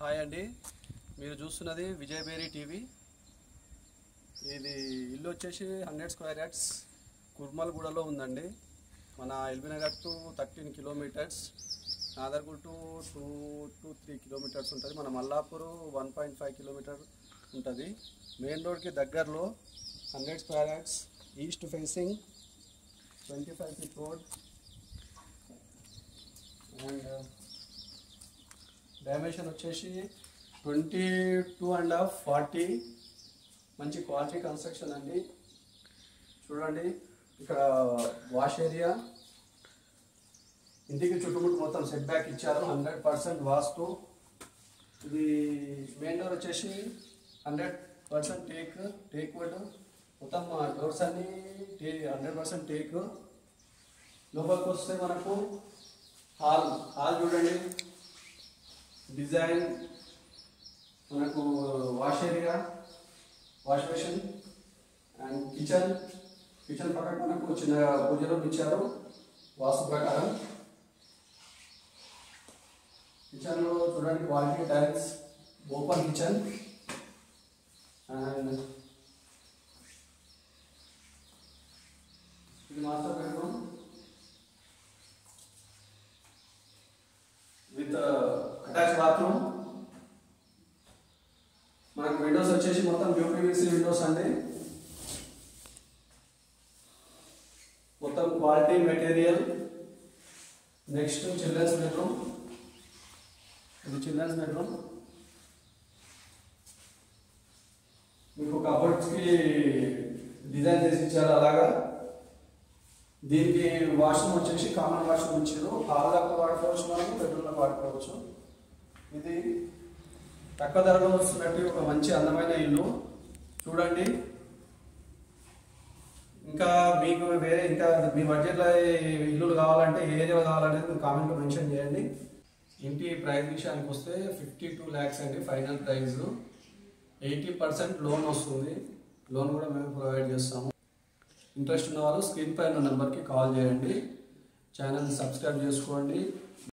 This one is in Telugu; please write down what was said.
హాయ్ అండి, మీరు చూస్తున్నది విజయ్ బేరీ టీవీ. ఇది ఇల్లు వచ్చేసి 100 స్క్వేర్ యార్డ్స్ కుర్మల్గూడలో ఉందండి. మన LB Nagar to 13 kilometres, Nadarguda to 2 to 3 kilometres ఉంటుంది. మన మల్లాపూర్ 1.5 కిలోమీటర్ ఉంటుంది. మెయిన్ రోడ్కి దగ్గరలో 100 square yards, east facing, 25 feet road and dimension వచ్చేసి 22.5 40. మంచి క్వాలిటీ కన్స్ట్రక్షన్ అండి. చూడండి, ఇక్కడ వాష్ ఏరియా, ఇంటికి చుట్టుముట్టు మొత్తం సెట్ బ్యాక్ ఇచ్చారు. 100% వాస్తు. ఇది మెయిన్ డోర్ వచ్చేసి 100% టేక్ వుడ్. మొత్తం డోర్స్ అన్ని 100% టేక్. లోపలికి వస్తే మనకు హాల్ చూడండి, డిజైన్, మనకు wash area, wash basin and kitchen పక్కన మనకు చిన్న పూజ రూమ్ ఇచ్చారు వాస్తు ప్రకారం. కిచెన్లో చూడండి quality tiles, open kitchen and ఇది master bedroom with attach bathroom. మనకు విండోస్ వచ్చేసి మొత్తం యూపీవీసీ విండోస్ అండి. మొత్తం quality material. Next children's bedroom. ఇది చిల్డ్రన్స్ బెడ్రూమ్. మీకు కబోర్డ్స్కి డిజైన్ చేసి ఇచ్చారు. అలాగా దీనికి వాష్రూమ్ వచ్చేసి కామన్ వాష్రూమ్ ఇచ్చారు. హాల్లోకి వాడుకోవచ్చు, మనం బెడ్రూమ్లోకి వాడుకోవచ్చు. ఇది తక్కువ ధరలో వస్తున్నట్టు ఒక మంచి అందమైన ఇల్లు. చూడండి, ఇంకా మీకు ఇంకా మీ బడ్జెట్లో ఇల్లులు కావాలంటే ఏ ఏరియా కావాలనేది మీరు కామెంట్లో మెన్షన్ చేయండి. ఇంటి ప్రైస్ విషయానికి వస్తే 52 lakhs అండి ఫైనల్ ప్రైస్. 80% లోన్ వస్తుంది. లోన్ కూడా మేము ప్రొవైడ్ చేస్తాము. ఇంట్రెస్ట్ ఉన్న వాళ్ళు స్క్రీన్ పైన నెంబర్కి కాల్ చేయండి. ఛానల్ని సబ్స్క్రైబ్ చేసుకోండి.